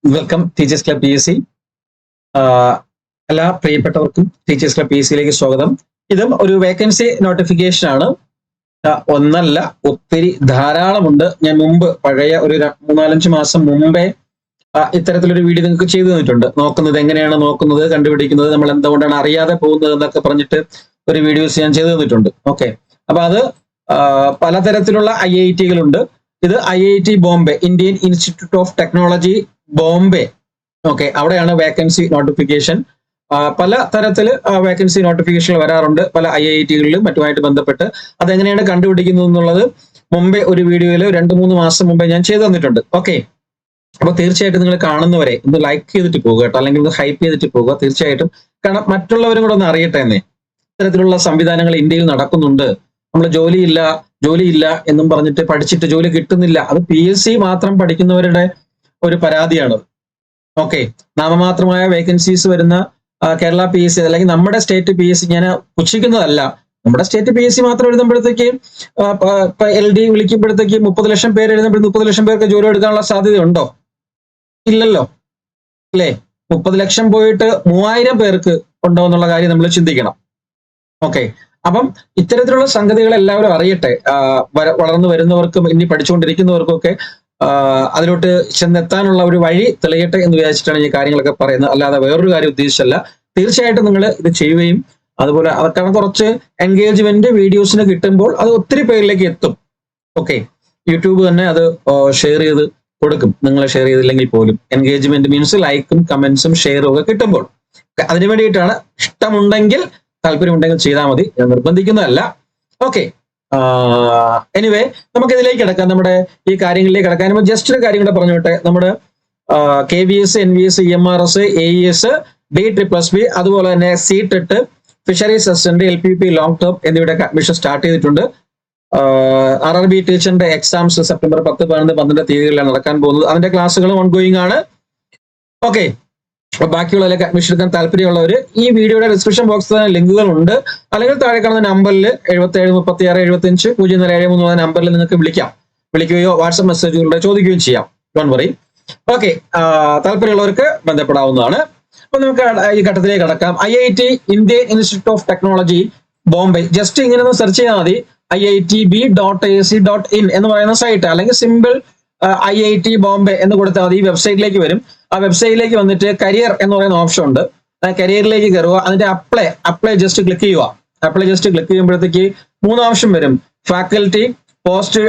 Welcome teachers club PSC. എല്ലാ പ്രിയപ്പെട്ടവർക്കും teachers club PSCയിലേക്ക് സ്വാഗതം. ഇതും ഒരു വേക്കൻസി നോട്ടിഫിക്കേഷൻ ആണ്. ഒന്നല്ല, ഒത്തിരി ധാരാളമുണ്ട്. ഞാൻ മുമ്പ് പഴയ ഒരു 3-4 മാസം മുമ്പേ ഇത്തരത്തിലൊരു വീഡിയോ നിങ്ങൾക്ക് ചെയ്തു തന്നിട്ടുണ്ട്. നോക്കുന്നത് എങ്ങനെയാണ് നോക്കുന്നത്, കണ്ടുപിടിക്കുന്നത്, നമ്മൾ എന്തുകൊണ്ടാണ് അറിയാതെ പോകുന്നത് എന്നൊക്കെ പറഞ്ഞിട്ട് ഒരു വീഡിയോസ് ഞാൻ ചെയ്തു തന്നിട്ടുണ്ട്. ഓക്കെ, അപ്പൊ അത് പലതരത്തിലുള്ള IIT-കളുണ്ട്. ഇത് IIT Bombay, Indian Institute of Technology Bombay. Okay, അവിടെയാണ് വേക്കൻസി നോട്ടിഫിക്കേഷൻ. പല തരത്തില് വേക്കൻസി നോട്ടിഫിക്കേഷൻ വരാറുണ്ട് പല IIT-കളിലും മറ്റുമായിട്ട് ബന്ധപ്പെട്ട്. അതെങ്ങനെയാണ് കണ്ടുപിടിക്കുന്നത് എന്നുള്ളത് മുമ്പേ ഒരു വീഡിയോയിൽ 2-3 മാസം മുമ്പേ ഞാൻ ചെയ്തു തന്നിട്ടുണ്ട്. ഓക്കെ, അപ്പൊ തീർച്ചയായിട്ടും നിങ്ങൾ കാണുന്നവരെ ഒന്ന് ലൈക്ക് ചെയ്തിട്ട് പോകുക കേട്ടോ, അല്ലെങ്കിൽ ഒന്ന് ഹൈപ്പ് ചെയ്തിട്ട് പോകുക തീർച്ചയായിട്ടും. കാരണം മറ്റുള്ളവരും കൂടെ ഒന്ന് അറിയട്ടെ എന്നേ, ഇത്തരത്തിലുള്ള സംവിധാനങ്ങൾ ഇന്ത്യയിൽ നടക്കുന്നുണ്ട്. നമ്മൾ ജോലിയില്ല എന്നും പറഞ്ഞിട്ട് പഠിച്ചിട്ട് ജോലി കിട്ടുന്നില്ല. അത് PSC മാത്രം പഠിക്കുന്നവരുടെ ഒരു പരാതിയാണ്. ഓക്കെ, നാമമാത്രമായ വേക്കൻസീസ് വരുന്ന കേരള PSC അല്ലെങ്കിൽ നമ്മുടെ സ്റ്റേറ്റ് PSC ഞാൻ പുച്ഛിക്കുന്നതല്ല. നമ്മുടെ സ്റ്റേറ്റ് PSC മാത്രം എഴുതുമ്പോഴത്തേക്ക് LD വിളിക്കുമ്പോഴത്തേക്ക് 30 ലക്ഷം പേര് എഴുതുമ്പോൾ 30 ലക്ഷം പേർക്ക് ജോലി എടുക്കാനുള്ള സാധ്യത ഉണ്ടോ? ഇല്ലല്ലോ, അല്ലേ? 30 ലക്ഷം പോയിട്ട് 3000 പേർക്ക് ഉണ്ടോ എന്നുള്ള കാര്യം നമ്മൾ ചിന്തിക്കണം. ഓക്കെ, അപ്പം ഇത്തരത്തിലുള്ള സംഗതികൾ എല്ലാവരും അറിയട്ടെ. വളർന്നു വരുന്നവർക്കും ഇനി പഠിച്ചുകൊണ്ടിരിക്കുന്നവർക്കും ഒക്കെ അതിലോട്ട് ചെന്നെത്താനുള്ള ഒരു വഴി തെളിയട്ടെ എന്ന് വിചാരിച്ചിട്ടാണ് ഈ കാര്യങ്ങളൊക്കെ പറയുന്നത്, അല്ലാതെ വേറൊരു കാര്യം ഉദ്ദേശിച്ചല്ല. തീർച്ചയായിട്ടും നിങ്ങൾ ഇത് ചെയ്യുകയും അതുപോലെ അതൊക്കെ കുറച്ച് എൻഗേജ്മെന്റ് വീഡിയോസിന് കിട്ടുമ്പോൾ അത് ഒത്തിരി പേരിലേക്ക് എത്തും. ഓക്കെ, യൂട്യൂബ് തന്നെ അത് ഷെയർ ചെയ്ത് കൊടുക്കും. നിങ്ങൾ ഷെയർ ചെയ്തില്ലെങ്കിൽ പോലും എൻഗേജ്മെന്റ് മീൻസ് ലൈക്കും കമന്റ്സും ഷെയറും ഒക്കെ കിട്ടുമ്പോൾ. അതിനു വേണ്ടിയിട്ടാണ്. ഇഷ്ടമുണ്ടെങ്കിൽ താല്പര്യമുണ്ടെങ്കിൽ ചെയ്താൽ മതി, ഞാൻ നിർബന്ധിക്കുന്നതല്ല. ഓക്കെ, എനിവേ നമുക്ക് ഇതിലേക്ക് കിടക്കാം. നമ്മുടെ ഈ കാര്യങ്ങളിലേക്ക് കിടക്കാൻ ജസ്റ്റ് ഒരു കാര്യം കൂടെ പറഞ്ഞോട്ടെ. നമ്മുടെ KVS, NVS, EMRS, AES, DSSB, അതുപോലെ തന്നെ CTET, fisheries assistant, LPP long term എന്നിവയുടെ അഡ്മിഷൻ സ്റ്റാർട്ട് ചെയ്തിട്ടുണ്ട്. RRB ടീച്ചറിന്റെ എക്സാംസ് സെപ്റ്റംബർ 10, 11, 12 തീയതികളിലാണ് നടക്കാൻ പോകുന്നത്. അതിന്റെ ക്ലാസ്സുകൾ ഓൺഗോയിങ് ആണ്. ഓക്കെ, ബാക്കിയുള്ളതിലേക്ക് അഡ്മിഷൻ എടുക്കാൻ താല്പര്യമുള്ളവർ ഈ വീഡിയോയുടെ ഡിസ്ക്രിപ്ഷൻ ബോക്സിൽ തന്നെ ലിങ്കുകൾ ഉണ്ട്, അല്ലെങ്കിൽ താഴെ കാണുന്ന നമ്പറിൽ 773675 നമ്പറിൽ നിങ്ങൾക്ക് വിളിക്കുകയോ വാട്സ്ആപ്പ് മെസ്സേജുകളുടെ ചോദിക്കുകയും ചെയ്യാം. Don't worry. ഓക്കെ, താല്പര്യമുള്ളവർക്ക് ബന്ധപ്പെടാവുന്നതാണ്. അപ്പൊ നമുക്ക് ഈ ഘട്ടത്തിലേക്ക് കടക്കാം. IIT Indian Institute of Technology Bombay. Just ഇങ്ങനെ ഒന്ന് സെർച്ച് ചെയ്താൽ മതി. IITB.ac.in എന്ന് പറയുന്ന സൈറ്റ്, അല്ലെങ്കിൽ സിമ്പിൾ IIT ബോംബെ എന്ന് കൊടുത്താൽ മതി. ഈ വെബ്സൈറ്റിലേക്ക് വരും. ആ വെബ്സൈറ്റിലേക്ക് വന്നിട്ട് കരിയർ എന്ന് പറയുന്ന ഓപ്ഷൻ ഉണ്ട്. കരിയറിലേക്ക് കയറുക. അതിന്റെ അപ്ലൈ ജസ്റ്റ് ക്ലിക്ക് ചെയ്യുക. അപ്ലൈ ജസ്റ്റ് ക്ലിക്ക് ചെയ്യുമ്പോഴത്തേക്ക് 3 ഓപ്ഷൻ വരും. Faculty, post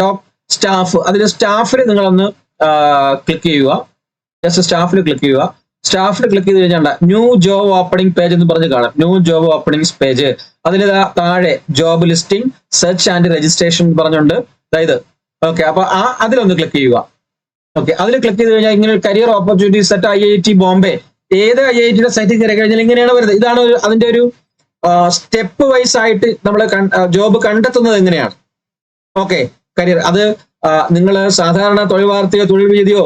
doc, staff. അതിൽ സ്റ്റാഫിൽ നിങ്ങളൊന്ന് ക്ലിക്ക് ചെയ്യുക. ജസ്റ്റ് സ്റ്റാഫിൽ ക്ലിക്ക് ചെയ്യുക. സ്റ്റാഫിൽ ക്ലിക്ക് ചെയ്ത് കഴിഞ്ഞാൽ ന്യൂ ജോബ് ഓപ്പണിംഗ് പേജ് എന്ന് പറഞ്ഞ് കാണാം. New job openings page. അതിൽ താഴെ job listing, search and registration പറഞ്ഞുണ്ട്. അതായത് ഓക്കെ, അപ്പൊ അതിലൊന്ന് ക്ലിക്ക് ചെയ്യുക. ഓക്കെ, അതിൽ ക്ലിക്ക് ചെയ്ത് കഴിഞ്ഞാൽ ഇങ്ങനെ career opportunities set IIT Bombay. ഏത് IITയുടെ സൈറ്റിൽ കയറി കഴിഞ്ഞാൽ ഇങ്ങനെയാണ് വരുന്നത്. ഇതാണ് അതിന്റെ ഒരു സ്റ്റെപ്പ് വൈസ് ആയിട്ട് നമ്മൾ ജോബ് കണ്ടെത്തുന്നത് എങ്ങനെയാണ്. ഓക്കെ, കരിയർ അത് നിങ്ങൾ സാധാരണ തൊഴിൽ വാർത്തയോ തൊഴിൽ വീതിയോ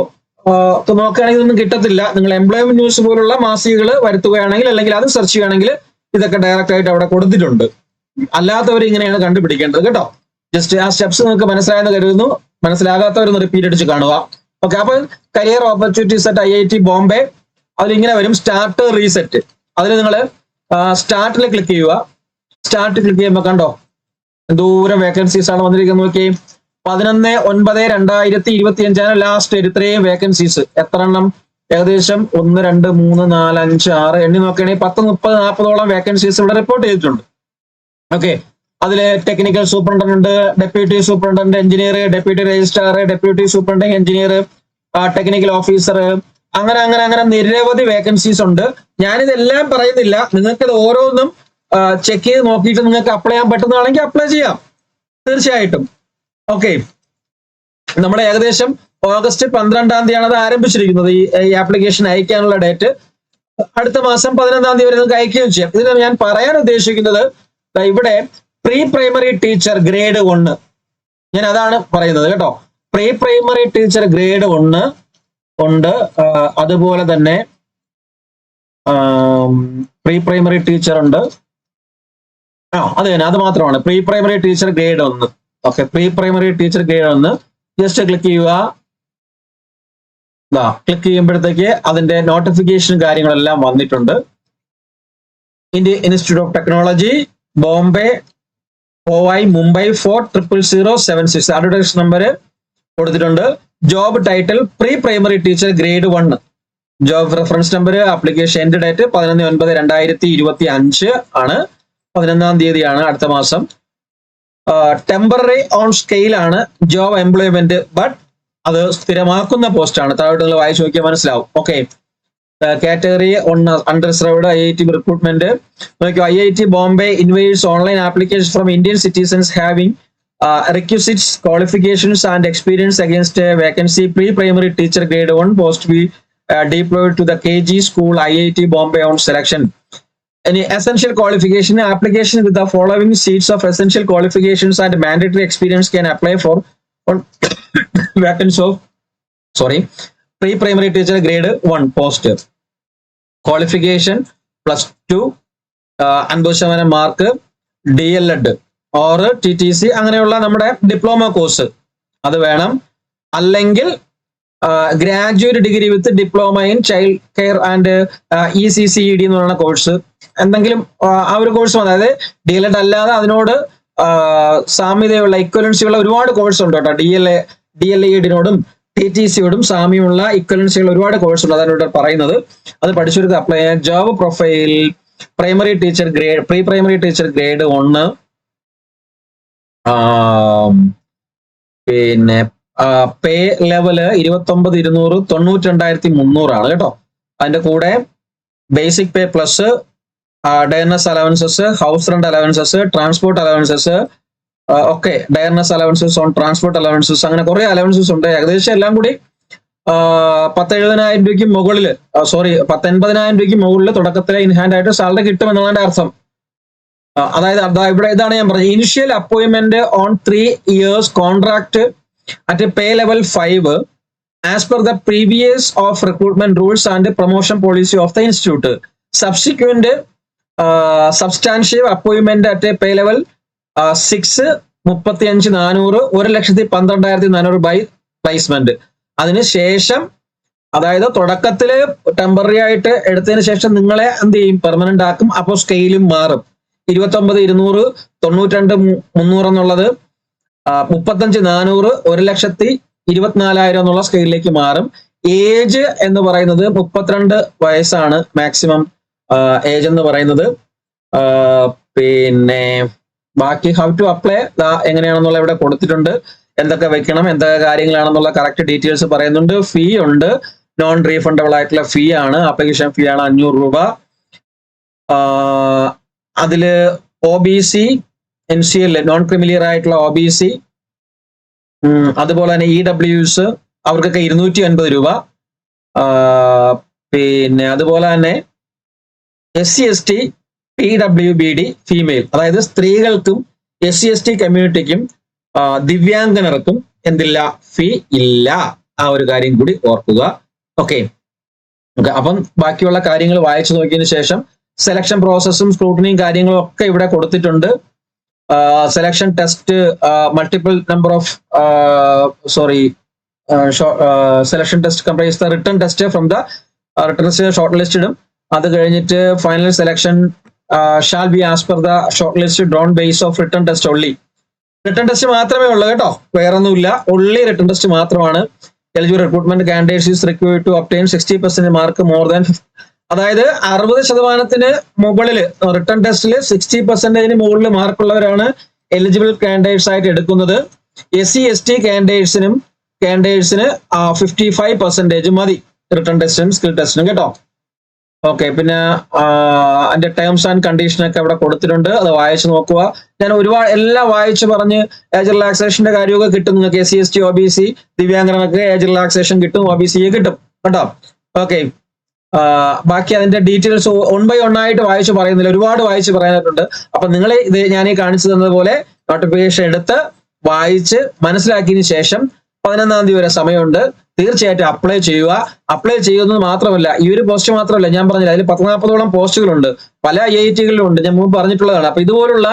നോക്കുകയാണെങ്കിൽ ഇതൊന്നും കിട്ടത്തില്ല. നിങ്ങൾ എംപ്ലോയ്മെന്റ് ന്യൂസ് പോലുള്ള മാസികകൾ വരുത്തുകയാണെങ്കിൽ, അല്ലെങ്കിൽ അത് സെർച്ച് ചെയ്യുകയാണെങ്കിൽ ഇതൊക്കെ ഡയറക്റ്റ് ആയിട്ട് അവിടെ കൊടുത്തിട്ടുണ്ട്. അല്ലാത്തവർ ഇങ്ങനെയാണ് കണ്ടുപിടിക്കേണ്ടത് കേട്ടോ. ജസ്റ്റ് ആ സ്റ്റെപ്സ് നിങ്ങൾക്ക് മനസ്സിലായെന്ന് കരുതുന്നു. മനസ്സിലാകാത്തവരൊന്ന് റിപ്പീറ്റ് അടിച്ച് കാണുക. ഓക്കെ, അപ്പൊ career opportunities at IIT Bombay. അതിലിങ്ങനെ വരും സ്റ്റാർട്ട് റീസെറ്റ്. അതിൽ നിങ്ങൾ സ്റ്റാർട്ടിൽ ക്ലിക്ക് ചെയ്യുക. സ്റ്റാർട്ട് ക്ലിക്ക് ചെയ്യുമ്പോൾ കണ്ടോ എന്തോരം വേക്കൻസീസ് ആണ് വന്നിരിക്കുന്നത് നോക്കി. 11/9/2025 ലാസ്റ്റ് ഇത്രയും വേക്കൻസീസ്. എത്ര എണ്ണം? ഏകദേശം 1, 2, 3, 4, 5, 6 എണ്ണി നോക്കുകയാണെങ്കിൽ 10, 30, 40ഓളം വേക്കൻസീസ് ഇവിടെ റിപ്പോർട്ട് ചെയ്തിട്ടുണ്ട്. ഓക്കെ, അതില് technical superintendent, deputy superintendent engineer, deputy registrar, deputy superintendent engineer, technical officer, അങ്ങനെ നിരവധി വേക്കൻസീസ് ഉണ്ട്. ഞാനിതെല്ലാം പറയുന്നില്ല. നിങ്ങൾക്കിത് ഓരോന്നും ചെക്ക് ചെയ്ത് നോക്കിയിട്ട് നിങ്ങൾക്ക് അപ്ലൈ ചെയ്യാൻ പറ്റുന്നതാണെങ്കിൽ അപ്ലൈ ചെയ്യാം തീർച്ചയായിട്ടും. ഓക്കെ, നമ്മൾ ഏകദേശം ഓഗസ്റ്റ് 12-ാം തീയതിയാണ് അത് ആരംഭിച്ചിരിക്കുന്നത്. ഈ ആപ്ലിക്കേഷൻ അയക്കാനുള്ള ഡേറ്റ് അടുത്ത മാസം 11-ാം തീയതി വരെ നിങ്ങൾക്ക് അയക്കുകയും ചെയ്യാം. ഇതിൽ ഞാൻ പറയാൻ ഉദ്ദേശിക്കുന്നത് ഇവിടെ പ്രീ പ്രൈമറി ടീച്ചർ ഗ്രേഡ് 1, ഞാൻ അതാണ് പറയുന്നത് കേട്ടോ. പ്രീ പ്രൈമറി ടീച്ചർ ഗ്രേഡ് 1 ഉണ്ട്. അതുപോലെ തന്നെ പ്രീ പ്രൈമറി ടീച്ചർ ഉണ്ട്. അത് തന്നെ, അത് മാത്രമാണ് pre primary teacher grade 1. Okay, pre primary teacher grade 1 just click ചെയ്യുക. ക്ലിക്ക് ചെയ്യുമ്പോഴത്തേക്ക് അതിന്റെ നോട്ടിഫിക്കേഷൻ കാര്യങ്ങളെല്ലാം വന്നിട്ടുണ്ട്. Indian Institute of Technology, Bombay, OI, Mumbai 40007 advertise number കൊടുത്തിട്ടുണ്ട്. Job title pre primary teacher grade 1. Job reference number, application end date 11/9/2025 ആണ്. 11-ാം തീയതിയാണ് അടുത്ത മാസം. ടെമ്പററി ഓൺ സ്കെയിൽ ആണ് ജോബ് എംപ്ലോയ്മെന്റ്, ബട്ട് അത് സ്ഥിരമാക്കുന്ന പോസ്റ്റ് ആണ്. താഴോട്ട് നിങ്ങൾ വായിച്ചു നോക്കിയാൽ മനസ്സിലാവും. Okay, category underserved IIT recruitment. IIT Bombay invites online applications from Indian citizens having requisites, qualifications and experience against a vacancy pre-primary teacher grade 1 post to be deployed to the KG school IIT Bombay on selection. Any essential qualification application with the following seats of essential qualifications and mandatory experience can apply for on vacancy of pre-primary teacher grade 1 post. Qualification +2, 50% mark, DLED or TTC അങ്ങനെയുള്ള നമ്മുടെ diploma course അത് വേണം. അല്ലെങ്കിൽ graduate degree with diploma in child care and ECCED എന്ന് പറയുന്ന course എന്തെങ്കിലും ആ ഒരു കോഴ്സ്. അതായത് DLED അല്ലാതെ അതിനോട് സാമ്യതയുള്ള ഇക്വലൻസിയുള്ള ഒരുപാട് കോഴ്സ് ഉണ്ട് കേട്ടോ. DLED-നോടും TTC-യോടും സാമ്യമുള്ള ഇക്വലൻസിയുള്ള ഒരുപാട് കോഴ്സ് ഉണ്ട്. അതാണ് ഇവിടെ പറയുന്നത്. അത് പഠിച്ചവർക്ക് അപ്ലൈ ചെയ്യാം. Job profile primary teacher grade, pre primary teacher grade 1. പിന്നെ പേ ലെവല് 29,200, 92,300 ആണ് കേട്ടോ. അതിന്റെ കൂടെ basic pay plus dearness allowances, house rent allowances, transport allowances ഒക്കെ, dearness allowances on transport allowances, അങ്ങനെ കുറെ അലവൻസസ് ഉണ്ട്. ഏകദേശം എല്ലാം കൂടി 10,70,000 രൂപയ്ക്ക് മുകളിൽ 10,80,000 രൂപയ്ക്ക് മുകളിൽ തുടക്കത്തിലെ ഇൻഹാൻഡ് ആയിട്ട് സാലറി കിട്ടും എന്നുള്ളതിന്റെ അർത്ഥം. അതായത് ഇവിടെ ഇതാണ് ഞാൻ പറഞ്ഞത്. Initial appointment on 3 years contract at pay level 5 as per the previous of recruitment rules and promotion policy of the institute. Subsequent substantial appointment at pay level 6 35,400, 1,12,400 by placement. അതിനുശേഷം അതായത് തുടക്കത്തില് ടെമ്പററി ആയിട്ട് എടുത്തതിന് ശേഷം നിങ്ങളെ എന്ത് ചെയ്യും, പെർമനന്റ് ആക്കും. അപ്പോൾ സ്കെയിലും മാറും. 29,200, 92,300 എന്നുള്ളത് 35,400, 1,24,000 എന്നുള്ള സ്കെയിലിലേക്ക് മാറും. ഏജ് എന്ന് പറയുന്നത് 32 വയസ്സാണ് മാക്സിമം ഏജ് എന്ന് പറയുന്നത്. പിന്നെ ബാക്കി ഹൗ ടു അപ്ലൈ എങ്ങനെയാണെന്നുള്ള ഇവിടെ കൊടുത്തിട്ടുണ്ട്. എന്തൊക്കെ വെക്കണം, എന്തൊക്കെ കാര്യങ്ങളാണെന്നുള്ള കറക്റ്റ് ഡീറ്റെയിൽസ് പറയുന്നുണ്ട്. ഫീ ഉണ്ട്, നോൺ റീഫണ്ടബിൾ ആയിട്ടുള്ള ഫീ ആണ്. ആപ്ലിക്കേഷൻ ഫീ ആണ് 500 രൂപ. അതില് OBC NCL നോൺ ക്രിമിലിയർ ആയിട്ടുള്ള OBC, അതുപോലെ തന്നെ EWS അവർക്കൊക്കെ 250 രൂപ. പിന്നെ അതുപോലെ തന്നെ SC/ST PWBD ഫീമെയിൽ, അതായത് സ്ത്രീകൾക്കും SC/ST കമ്മ്യൂണിറ്റിക്കും ദിവ്യാംഗനർക്കും എന്തില്ല, ഫീ ഇല്ല. ആ ഒരു കാര്യം കൂടി ഓർക്കുക. ഓക്കെ, അപ്പം ബാക്കിയുള്ള കാര്യങ്ങൾ വായിച്ചു നോക്കിയതിന് ശേഷം സെലക്ഷൻ പ്രോസസ്സും സ്ക്രൂട്ടനിയും കാര്യങ്ങളും ഒക്കെ ഇവിടെ കൊടുത്തിട്ടുണ്ട്. Selection test, multiple number of selection test comprise the written test from the written short ലിസ്റ്റിടും. അത് കഴിഞ്ഞിട്ട് final selection shall be as per the short list drawn base of written test only. Written test മാത്രമേ ഉള്ളൂ കേട്ടോ, വേറൊന്നുമില്ല. Only written test മാത്രമാണ്. Eligible recruitment candidates is required to obtain 60% mark more than, അതായത് 60% മുകളിൽ റിട്ടൺ ടെസ്റ്റിൽ 60% മുകളിൽ മാർക്കുള്ളവരാണ് eligible candidates ആയിട്ട് എടുക്കുന്നത്. SC/ST കാൻഡിഡേറ്റ്സിന് 55% മതി റിട്ടൺ ടെസ്റ്റിനും സ്കിൽ ടെസ്റ്റിനും കേട്ടോ. ഓക്കെ, പിന്നെ അതിന്റെ ടേംസ് ആൻഡ് കണ്ടീഷൻ ഒക്കെ ഇവിടെ കൊടുത്തിട്ടുണ്ട്. അത് വായിച്ചു നോക്കുക. ഞാൻ ഒരുപാട് എല്ലാം വായിച്ചു പറഞ്ഞ് ഏജ് റിലാക്സേഷന്റെ കാര്യമൊക്കെ കിട്ടും നിങ്ങൾക്ക്. SC/ST OBC ദിവ്യാംഗനൊക്കെ ഏജ് റിലാക്സേഷൻ കിട്ടും, OBC കിട്ടും കേട്ടോ. ഓക്കെ, ബാക്കി അതിന്റെ ഡീറ്റെയിൽസ് 1 by 1 ആയിട്ട് വായിച്ചു പറയുന്നില്ല, ഒരുപാട് വായിച്ച് പറയാനായിട്ടുണ്ട്. അപ്പൊ നിങ്ങൾ ഇത് ഞാൻ ഈ കാണിച്ചു തന്നതുപോലെ നോട്ടിഫിക്കേഷൻ എടുത്ത് വായിച്ച് മനസ്സിലാക്കിയതിനു ശേഷം 11-ാം തീയതി വരെ സമയമുണ്ട്. തീർച്ചയായിട്ടും അപ്ലൈ ചെയ്യുക. അപ്ലൈ ചെയ്യുന്നത് മാത്രമല്ല, ഈ ഒരു പോസ്റ്റ് മാത്രമല്ല, ഞാൻ പറഞ്ഞില്ല, അതിൽ 10-40ഓളം പോസ്റ്റുകളുണ്ട്. പല IIT-കളിലും ഉണ്ട്, ഞാൻ മുമ്പ് പറഞ്ഞിട്ടുള്ളതാണ്. അപ്പൊ ഇതുപോലുള്ള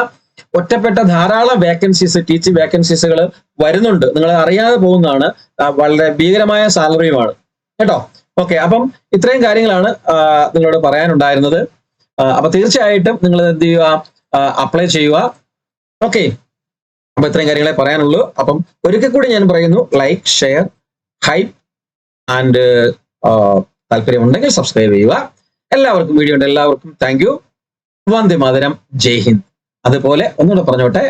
ഒറ്റപ്പെട്ട ധാരാളം വേക്കൻസീസ്, ടീച്ചിങ് വേക്കൻസീസുകൾ വരുന്നുണ്ട്. നിങ്ങൾ അറിയാതെ പോകുന്നതാണ്. വളരെ ഭീകരമായ സാലറിയുമാണ്. കേട്ടോ. ഓക്കെ, അപ്പം ഇത്രയും കാര്യങ്ങളാണ് നിങ്ങളോട് പറയാനുണ്ടായിരുന്നത്. അപ്പൊ തീർച്ചയായിട്ടും നിങ്ങൾ എന്ത് ചെയ്യുക, അപ്ലൈ ചെയ്യുക. ഓക്കെ, അപ്പൊ ഇത്രയും കാര്യങ്ങളെ പറയാനുള്ളൂ. അപ്പം ഒരിക്കൽ കൂടി ഞാൻ പറയുന്നു, ലൈക്ക്, ഷെയർ, ഹൈപ്പ് ആൻഡ് താല്പര്യമുണ്ടെങ്കിൽ സബ്സ്ക്രൈബ് ചെയ്യുക. എല്ലാവർക്കും വീഡിയോ ഉണ്ട്, എല്ലാവർക്കും താങ്ക് യു. വന്ദേ മാതരം, ജയ് ഹിന്ദ്. അതുപോലെ ഒന്നുകൂടെ പറഞ്ഞോട്ടെ,